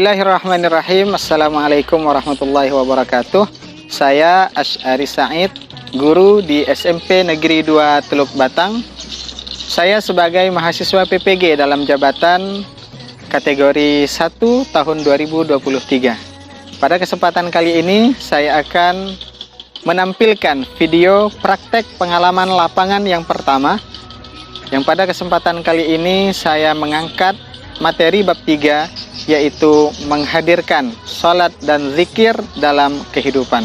Bismillahirrahmanirrahim. Assalamualaikum warahmatullahi wabarakatuh. Saya Asy'ari Said, guru di SMP Negeri 2 Teluk Batang. Saya sebagai mahasiswa PPG dalam jabatan kategori 1 tahun 2023. Pada kesempatan kali ini saya akan menampilkan video praktek pengalaman lapangan yang pertama, yang pada kesempatan kali ini saya mengangkat materi bab 3, yaitu menghadirkan sholat dan zikir dalam kehidupan.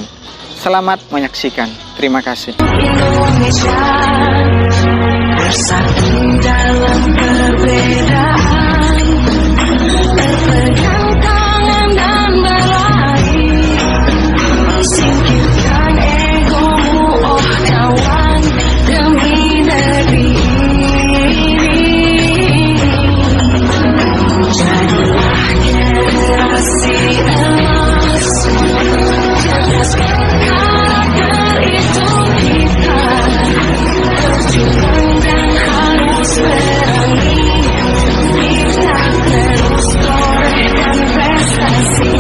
Selamat menyaksikan. Terima kasih. Indonesia bersatu dalam perbedaan, berpegang tangan dan berlari, singkirkan egomu oh kawan, demi negeri ini. Jadilah generasi emas, cerdaskan karakter itu kita, berjuang dan harus berani, kita terus torehkan prestasi.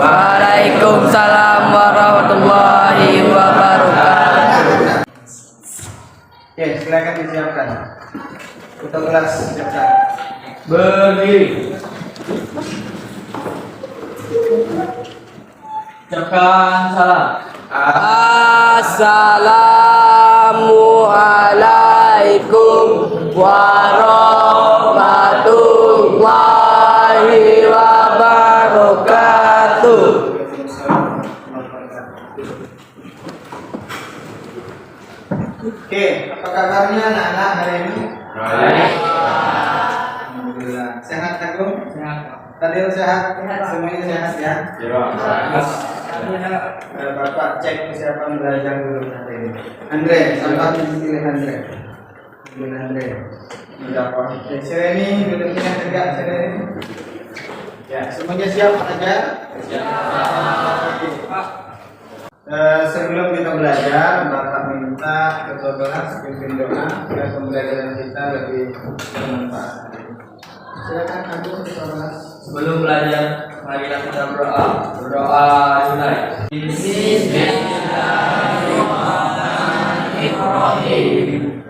Waalaikumsalam warahmatullahi wabarakatuh. Oke, silakan disiapkan. Untuk kelas siapkan. Berdiri. Ucapkan salam. Assalamualaikum warahmatullahi wabarakatuh. Oke, apa kabarnya anak-anak hari ini? Baik. Alhamdulillah. Sehat Agung? Sehat. Tadil sehat? Semuanya sehat ya? Bapak cek kesiapan belajar dulu hari ini. Andre, sahabat pilih Andre. Pilih Andre. Berapa? Sereni, duduknya tegak Sereni. Ya, semuanya siap aja? Siap. Sebelum kita belajar, Bapak minta ketua kelas pimpin doa agar pembelajaran kita lebih bermanfaat. Silakan Agung ketua kelas. Sebelum belajar, marilah kita berdoa. Berdoa tunai. Bismillahirrahmanirrahim.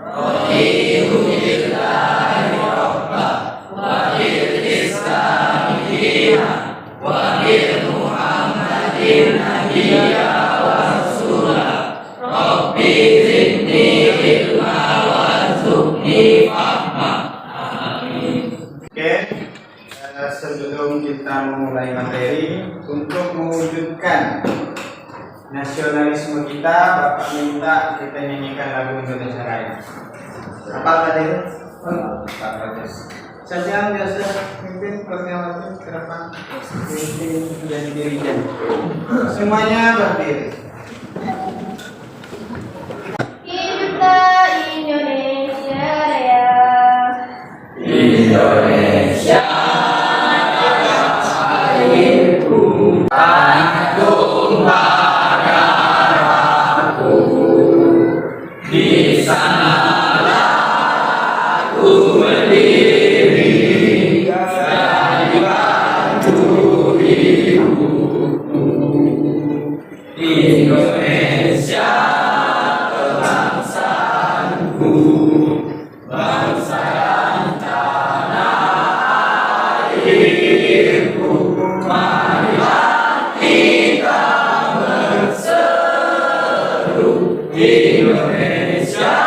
Sebelum kita memulai materi, untuk mewujudkan nasionalisme kita, Bapak minta kita nyanyikan lagu Indonesia Raya. Apa tadi? Bagus. Saya biasa pimpin perjalanan ke depan, pimpin jadi dirijen. Semuanya berdiri. Kita Indonesia Raya. Indonesia airku, tanahku, marahku. Di sanalah aku berdiri, jadi batu hidupku. Indonesia kebangsaanku, bangsa dan tanah airku. Marilah kita berseru, Indonesia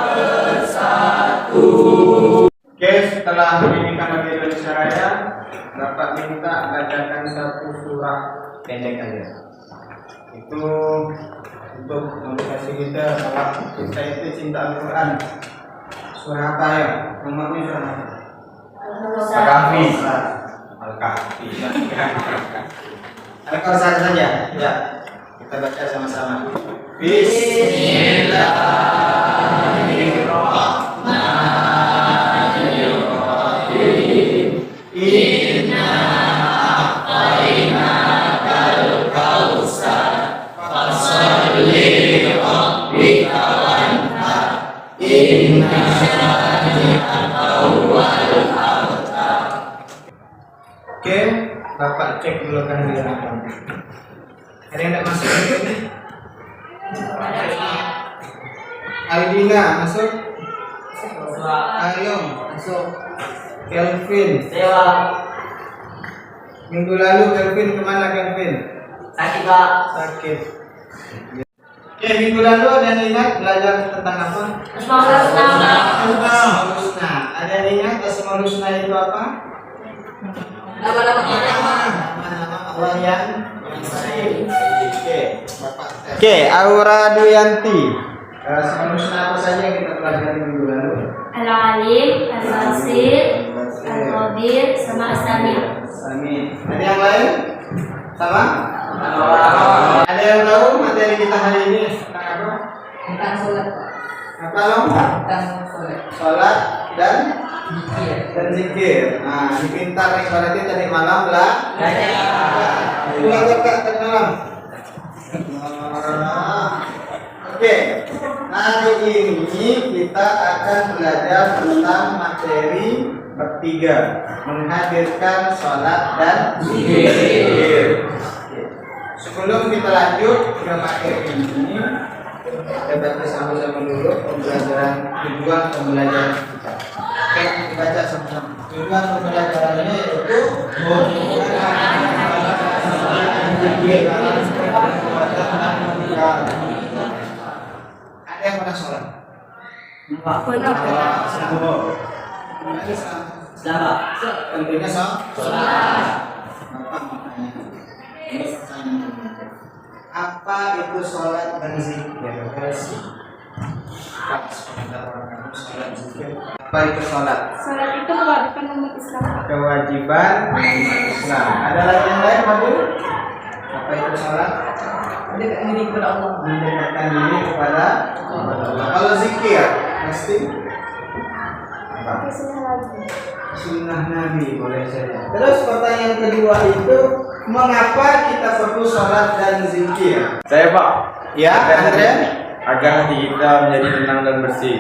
bersatu. Oke, setelah menyanyikan lagu Indonesia Raya, Bapak minta bacakan satu surah pendek aja. Itu untuk motivasi kita bahwa kita itu cinta Al-Quran. Surah apa ya? Nomornya surah apa? Al-Kahfi. Al-Kahfi. Al-Kausar saja. Ya. Kita baca sama-sama. Bismillahirrahmanirrahim. Inna a'tainakal kautsar fasholli lirabbika wanhar. Inna syani'aka huwal abtar. Oke, Bapak cek dulu kan dia apa. Ada yang tidak masuk ini? Aldina masuk? Ayong masuk. Kelvin. Dewa. Minggu lalu Kelvin kemana Kelvin? Sakit Pak. Sakit. Oke, minggu lalu ada yang ingat belajar tentang apa? Asmaul Husna. Asmaul Husna. Ada yang ingat Asmaul Husna itu apa? Nama-nama Nama-nama Allah yang baik. Oke, Aura Duyanti. Asmaul Husna apa saja yang kita pelajari minggu lalu? Al-Alim, Al-Basir, Al-Khabir, sama As-Sami'. Sami. Ada yang lain? Sama? Ada yang tahu materi kita hari ini tentang apa? Tentang sholat. Apa lo? Tentang sholat. Sholat dan Zikir. zikir. Nah, dipintar nih berarti tadi malam lah. Belajar Kak tadi malam. Oke. Hari ini kita akan belajar tentang materi bertiga, menghadirkan sholat dan zikir. Sebelum kita lanjut ke materi ini, kita baca sama-sama dulu pembelajaran tujuan pembelajaran kita. Oke, dibaca sama-sama. Tujuan pembelajarannya yaitu ada yang pernah sholat? Siapa? Tentunya sholat. Apa itu sholat dan zikir? Apa itu sholat? Sholat itu kewajiban umat Islam. Kewajiban umat Islam. Ada lagi yang lain, Pak Bu? Apa itu sholat? Mendekatkan diri kepada Allah. Mendekatkan diri kepada Allah. Kalau zikir, pasti apa? Sunnah Nabi, boleh saja. Terus pertanyaan kedua itu, mengapa kita perlu sholat dan zikir? Saya Pak. Ya, Andre? Agar hati kita menjadi tenang dan bersih.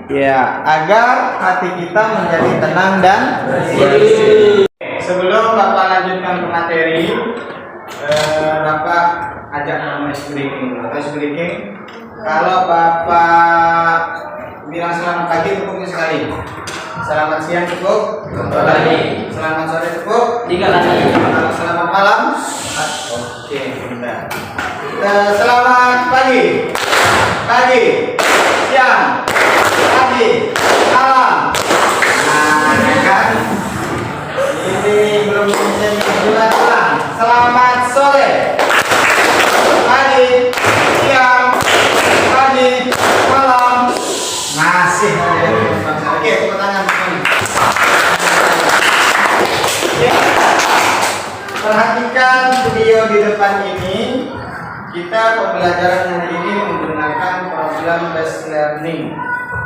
Ya, agar hati kita menjadi tenang dan bersih. Sebelum Bapak lanjutkan ke materi, Bapak ajak nama speaking. Atau speaking, kalau Bapak bilang selamat pagi, tepuknya sekali. Selamat siang cukup. Pagi. Selamat sore cukup. 3 kali. Selamat malam. Oke, bentar. Selamat pagi. Pagi. Siang. Pagi. Malam. Nah, kan? Ini belum bisa dijelaskan. Selamat sore. Pagi. Siang. Pagi. Malam. Masih ada yang belum baca. Oke, tepuk tangan semuanya. Ya. Perhatikan video di depan ini. Kita pembelajaran hari ini menggunakan program based learning.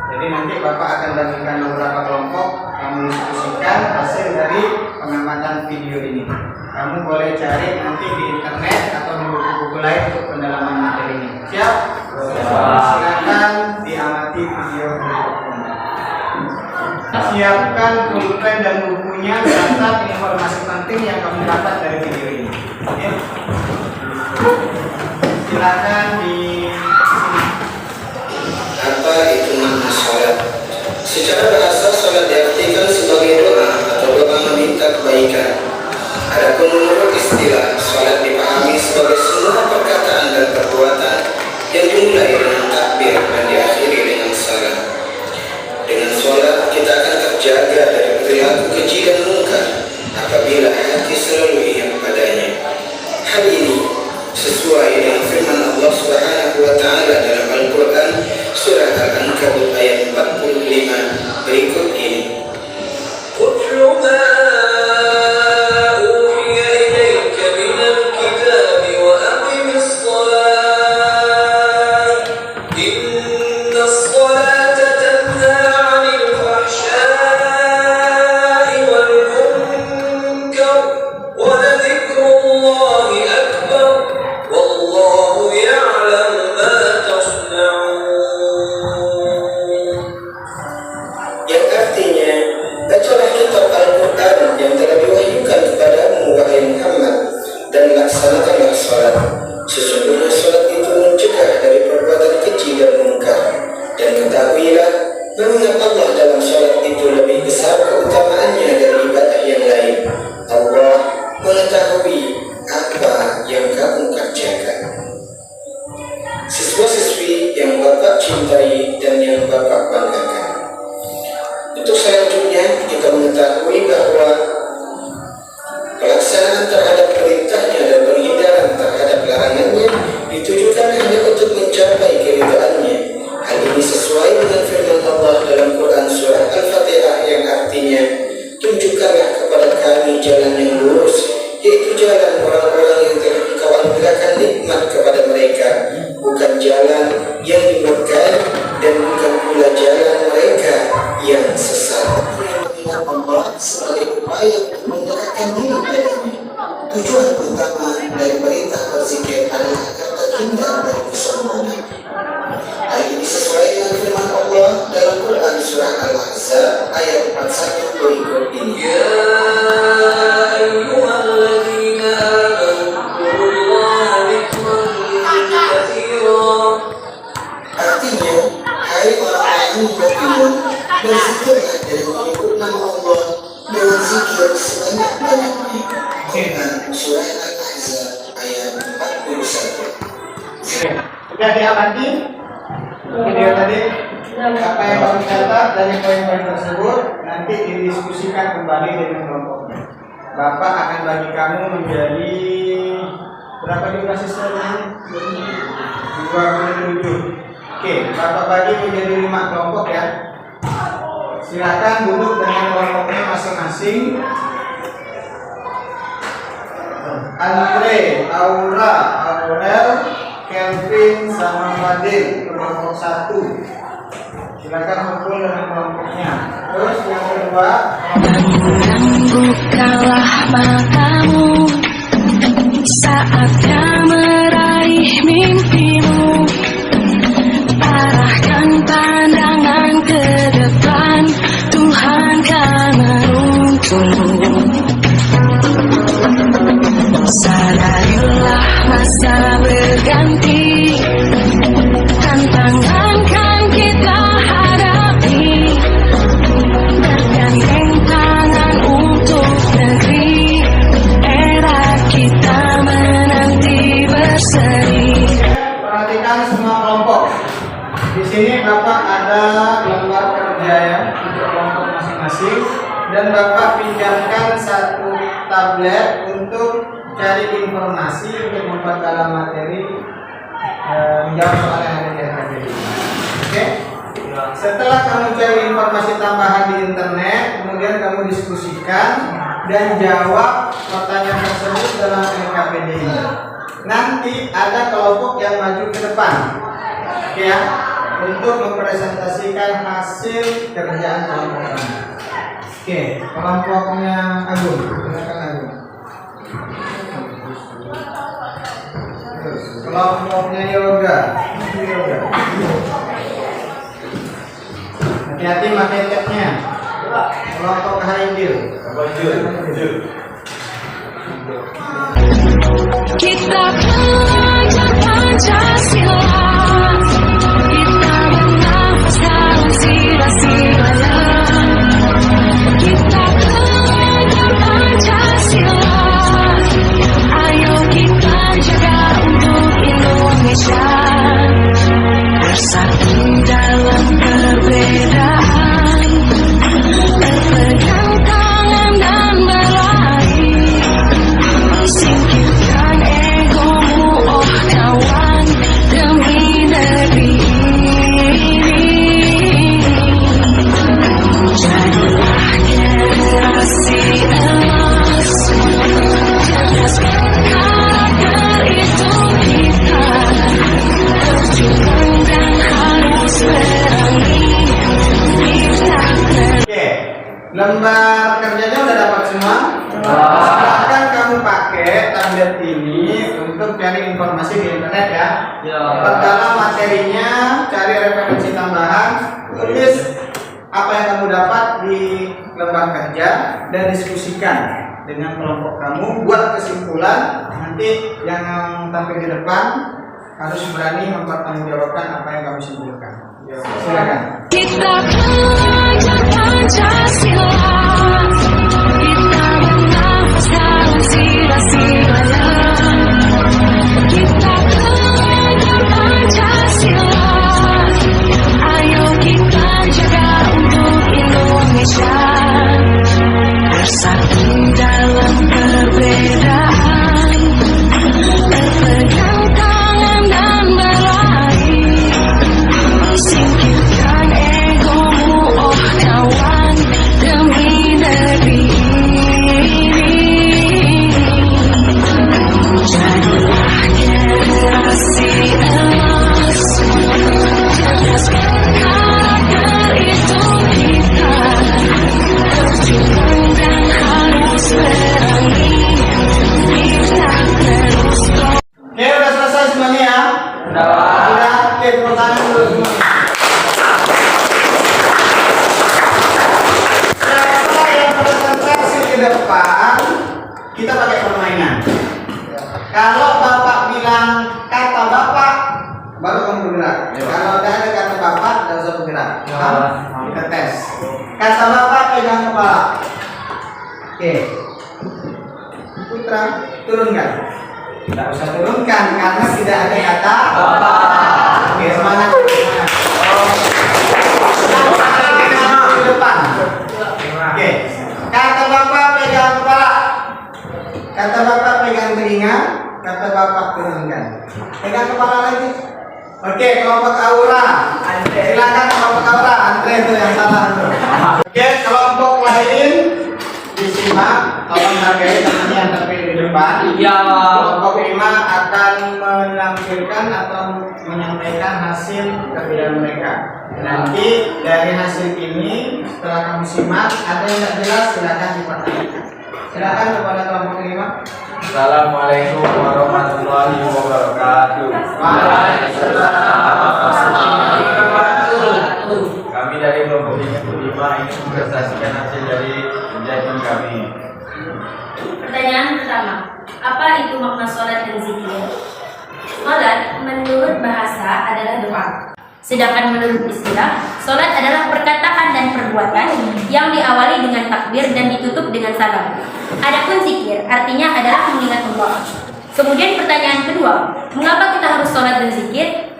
Jadi nanti Bapak akan bagikan beberapa kelompok, kamu diskusikan hasil dari pengamatan video ini. Kamu boleh cari nanti di internet atau di buku-buku lain untuk pendalaman materi ini. Siap? Silakan diamati video berikutnya. Siapkan pulpen dan bukunya serta informasi penting yang kamu dapat dari video ini. Ya. Silakan di sini. Apa itu makna sholat? Secara bahasa, sholat diartikan sebagai doa atau doa meminta kebaikan. Adapun menurut istilah, sholat dipahami sebagai semua perkataan dan perbuatan yang dimulai dengan takbir dan diakhiri dengan salam. Dengan sholat, kita akan terjaga dari perilaku keji dan mungkar apabila hati selalu ingat padanya. Hal ini sesuai dengan firman Allah Subhanahu wa taala dalam Al-Qur'an surah Al-Ankabut ayat 45 berikut ini. أوحي إليك من الكتاب وأقم الصلاة mengetahui bahwa pelaksanaan terhadap perintahnya dan penghindaran terhadap larangannya ditujukan hanya untuk mencapai keridhaannya. Hal ini sesuai dengan firman Allah dalam Quran surah Al-Fatihah yang artinya, tunjukkanlah kepada kami jalan yang lurus, yaitu jalan orang-orang yang telah Engkau anugerahkan nikmat kepada mereka, bukan jalan yang dimurkai dan bukan pula jalan mereka yang sesat. Mengingat Allah sebagai upaya untuk mendekatkan diri padanya. Tujuan utama dari perintah berzikir adalah agar terhindar dari kesombongan. Hal ini sesuai dengan firman Allah dalam Quran surah Al-Ahzab ayat 41 berikut ini. Artinya, hai orang-orang yang beriman, berzikirlah dan menyebut nama Allah dengan zikir sebanyak-banyaknya. Quran surah Al-Ahzab ayat 41. Sudah diamati video tadi? Apa yang kamu catat dari poin-poin tersebut nanti didiskusikan kembali dengan kelompoknya. Bapak akan bagi kamu menjadi berapa durasi selanjutnya? 27. Oke, Bapak bagi menjadi 5 kelompok ya. Silakan duduk dengan kelompoknya masing-masing. Andre, Aura, Aurel, Kelvin, sama Fadil, kelompok 1. Silakan kumpul dengan kelompoknya. Terus yang kedua, bukalah matamu saatnya meraih mimpimu. Arahkan pandangan ke depan, Tuhan kan menuntunmu. Sadarilah masa berganti, tantangan kan kita hadapi. Bergandeng tangan untuk negeri, era kita menanti berseri. perhatikan semua kelompok. Di sini Bapak ada lembar kerja ya untuk kelompok masing-masing, dan Bapak pinjamkan satu tablet untuk cari informasi untuk memperdalam materi, menjawab soal yang ada di RKPD. Oke? Setelah kamu cari informasi tambahan di internet, kemudian kamu diskusikan dan jawab pertanyaan tersebut dalam RKPD ini. Nanti ada kelompok yang maju ke depan, oke ya, untuk mempresentasikan hasil kerjaan kelompok kamu. Oke, kelompoknya Agung, silakan Agung. Terus, kelompoknya Yoga. Hati-hati pakai catnya. Kelompok Haidil. Kita pelajar Pancasila, kita bernafas dalam sila-silanya. Kita pelajar Pancasila, ayo kita jaga untuk Indonesia. Bersatu dalam perbedaan, berpegang tangan dan berlari. Singkirkan egomu, oh kawan, demi negeri ini. Jadilah generasi emas, cerdaskan karakter itu kita. Berjuang dan harus berani. Oke, lembar kerjanya udah dapat semua? Silahkan kamu pakai tablet ini untuk cari informasi di internet ya. Perdalam materinya, cari referensi tambahan, tulis apa yang kamu dapat di lembar kerja dan diskusikan dengan kelompok kamu. Buat kesimpulan, nanti yang tampil di depan harus berani mempertanggungjawabkan apa yang kamu simpulkan. Silakan. Kita pelajar Pancasila, kita bernafas dalam sila-silanya. Kita pelajar Pancasila, ayo kita jaga untuk Indonesia. depan kita pakai permainan. Kalau bapak bilang kata bapak, baru kamu bergerak. Kalau tidak ada kata bapak, tidak usah bergerak. Kita tes. Kata bapak pegang kepala. Oke. Putra, turunkan. Tidak usah turunkan karena tidak ada kata bapak. Oke, semangat. Di depan. Oke. Kata bapak pegang kepala. Kata bapak pegang telinga. Kata bapak turunkan. Pegang kepala lagi. Oke, kelompok aura. Silakan kelompok aura. Andre itu yang salah. Oke, kelompok lain disimak. Tolong hargai temannya yang terpilih di depan. Iya. Kelompok 5 akan menampilkan atau menyampaikan hasil kerjaan mereka. Nanti dari hasil ini setelah kamu simak, ada yang tidak jelas silakan dipertanyakan. Silakan kepada kelompok 5. Assalamualaikum warahmatullahi wabarakatuh. Kami dari kelompok 5 ingin mempresentasikan hasil dari penjelasan kami. Pertanyaan pertama, apa itu makna sholat dan zikir? Sholat menurut bahasa adalah doa. Sedangkan menurut istilah, sholat adalah perkataan dan perbuatan yang diawali dengan takbir dan ditutup dengan salam. Adapun zikir artinya adalah mengingat Allah. Kemudian pertanyaan kedua, mengapa kita harus sholat dan zikir?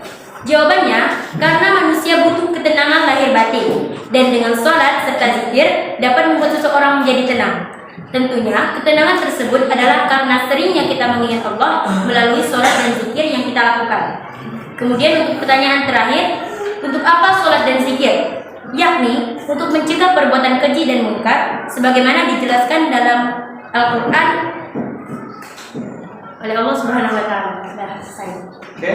Jawabannya, karena manusia butuh ketenangan lahir batin, dan dengan sholat serta zikir dapat membuat seseorang menjadi tenang. Tentunya, ketenangan tersebut adalah karena seringnya kita mengingat Allah melalui sholat dan zikir yang kita lakukan. Kemudian untuk pertanyaan terakhir, untuk apa sholat dan zikir? Yakni untuk mencegah perbuatan keji dan munkar, sebagaimana dijelaskan dalam Al-Quran oleh Allah Subhanahu Wa Taala. Oke.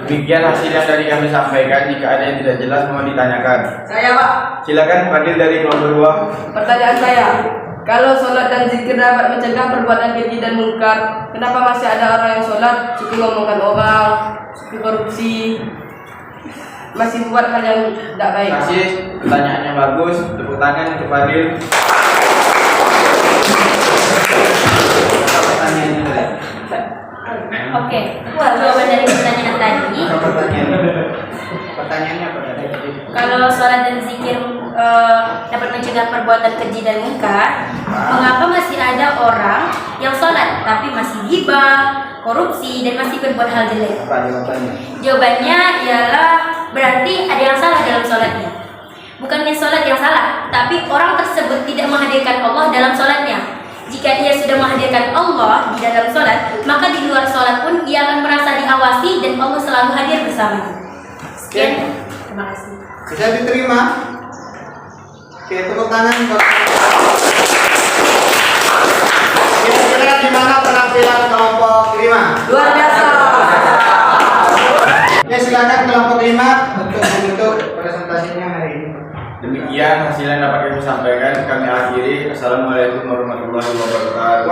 Demikian hasil yang tadi kami sampaikan. Jika ada yang tidak jelas mohon ditanyakan. Saya Pak, Silakan Fadil dari kelompok 2. pertanyaan saya. Kalau sholat dan zikir dapat mencegah perbuatan keji dan munkar, kenapa masih ada orang yang sholat suka ngomongkan orang, suka korupsi, masih buat hal yang tidak baik? Terima kasih, pertanyaannya bagus. Tepuk tangan untuk Fadil. Pertanyaannya tadi. Oke, jawaban dari pertanyaan tadi. Pertanyaannya apa tadi? Kalau sholat dan zikir dapat mencegah perbuatan keji dan munkar, mengapa masih ada orang yang sholat tapi masih gibah, korupsi, dan masih berbuat hal jelek? Apa jawabannya? Jawabannya ialah berarti ada yang salah dalam sholatnya. Bukannya sholat yang salah, tapi orang tersebut tidak menghadirkan Allah dalam sholatnya. Jika ia sudah menghadirkan Allah di dalam sholat, maka di luar sholat pun ia akan merasa diawasi dan Allah selalu hadir bersamanya. Sekian, terima kasih. Bisa diterima? Oke, tepuk tangan. Kira-kira di mana penampilan kelompok 5? Luar biasa. Ya, silakan kelompok 5 untuk menutup presentasinya hari ini. Demikian hasil yang dapat kami sampaikan. Kami akhiri. Assalamualaikum warahmatullahi wabarakatuh.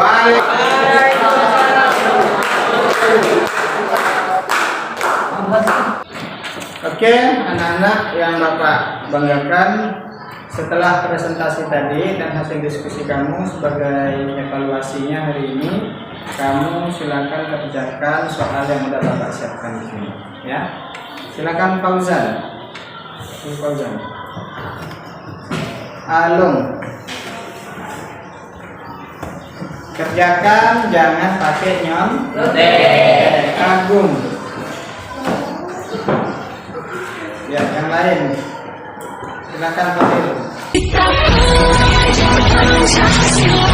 Oke, anak-anak yang Bapak banggakan, setelah presentasi tadi dan hasil diskusi kamu sebagai evaluasinya hari ini, kamu silakan kerjakan soal yang sudah Bapak siapkan di sini, ya. Silakan Fauzan. Alung. Kerjakan, jangan pakai nyontek. Agung. Ya, yang lain. Silakan Fadil. Kita belajar Pancasila,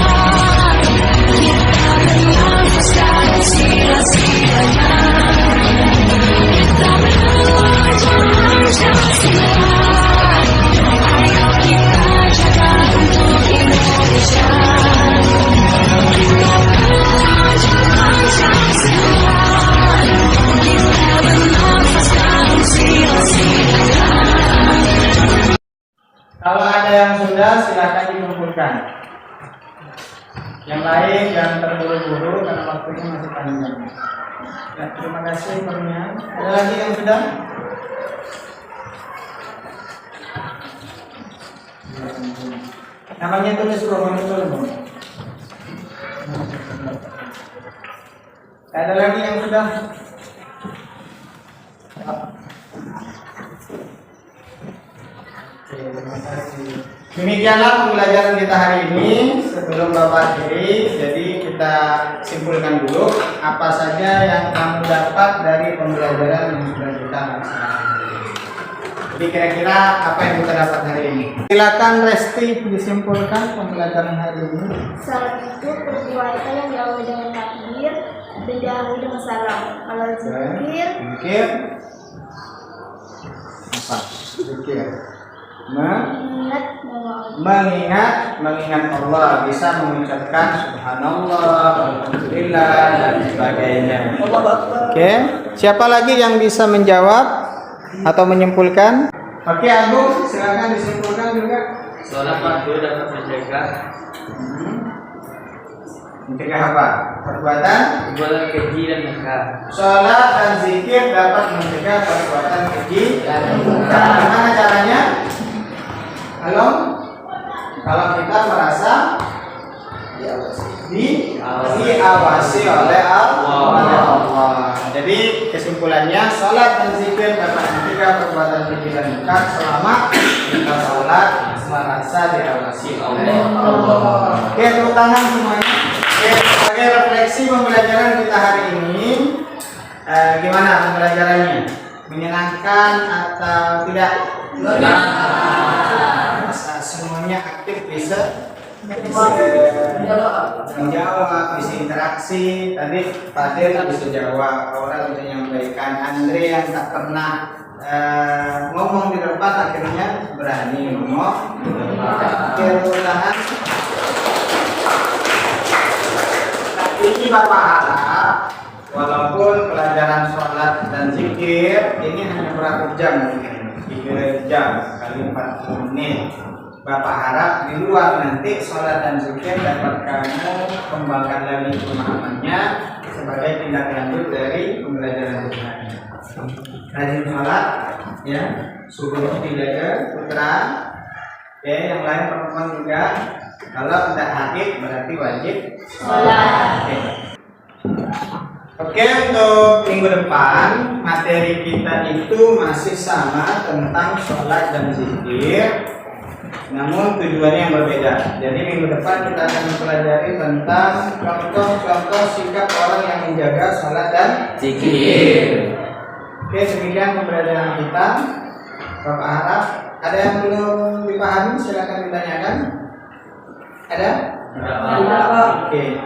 kita bernafaskan sila-silanya. Kita belajar Pancasila, ayo kita jaga untuk Indonesia. Kita belajar Pancasila, kita bernafaskan sila-silanya. Kalau ada yang sudah, silakan dikumpulkan. Yang lain jangan terburu-buru karena waktunya masih panjang. Ya, terima kasih Kurnia. Ada lagi yang sudah? Namanya tulis bro, monitor bro. Ada lagi yang sudah? Oke, terima kasih. Demikianlah pembelajaran kita hari ini. Sebelum Bapak akhiri, jadi kita simpulkan dulu apa saja yang kamu dapat dari pembelajaran yang sudah kita laksanakan. Jadi kira-kira apa yang kita dapat hari ini? Silakan Resti disimpulkan pembelajaran hari ini. Salat itu perbuatan yang diawali dengan takbir dan diakhiri dengan salam. Kalau zikir, Zikir apa? Zikir mengingat Allah, bisa mengucapkan subhanallah, alhamdulillah dan sebagainya. Oke, siapa lagi yang bisa menjawab atau menyimpulkan? Oke, Agung, silakan disimpulkan juga. Sholat waktu dapat menjaga Mencegah apa? Perbuatan keji dan munkar. sholat dan zikir dapat mencegah perbuatan keji dan munkar. Gimana caranya? Kalau kita merasa diawasi oleh Allah. Jadi kesimpulannya, sholat dan zikir dapat mencegah perbuatan keji dan munkar selama kita sholat merasa diawasi oleh Allah. Oke, tepuk tangan semuanya. Oke, sebagai refleksi pembelajaran kita hari ini, gimana pembelajarannya? Menyenangkan atau tidak? Semuanya aktif, bisa menjawab, bisa interaksi. Tadi Fadil bisa jawab, Aura bisa menyampaikan, Andre yang tak pernah ngomong di depan akhirnya berani ngomong di depan. Oke, tepuk tangan. Ini Bapak harap walaupun pelajaran sholat dan zikir ini hanya berapa jam mungkin 3 jam kali 40 menit. Bapak harap di luar nanti sholat dan zikir dapat kamu kembangkan lagi pemahamannya sebagai tindak lanjut dari pembelajaran kita. Rajin sholat, ya, subuh dijaga, putra, ya, yang lain perempuan juga. Kalau tidak haid berarti wajib sholat. Oke, untuk minggu depan materi kita itu masih sama tentang sholat dan zikir, namun tujuannya yang berbeda. Jadi minggu depan kita akan mempelajari tentang contoh-contoh sikap orang yang menjaga sholat dan zikir. Oke, demikian pembelajaran kita. Bapak harap ada yang belum dipahami, silakan ditanyakan. Ada? Oke.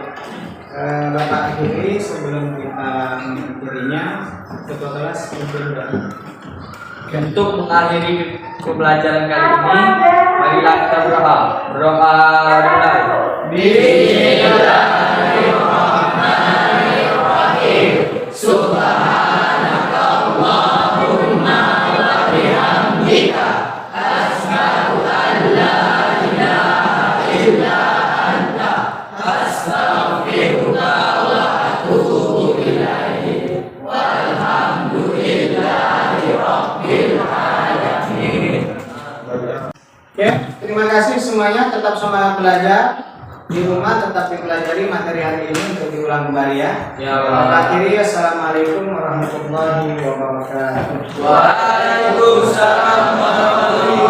Bapak akhiri sebelum kita mengakhirinya, ketua kelas Untuk mengakhiri pembelajaran kali ini, marilah kita berdoa. Berdoa mulai. Bismillahirrahmanirrahim. Subhanakallahumma wa bihamdika asyhadu an la ilaha illa anta astaghfiruka wa atubu ilaik. Walhamdulillahi rabbil alamin. Oke, terima kasih semuanya. Tetap semangat belajar. Di rumah tetap dipelajari materi hari ini untuk diulang kembali ya. Ya. Akhiri, assalamualaikum warahmatullahi wabarakatuh. Waalaikumsalam warahmatullahi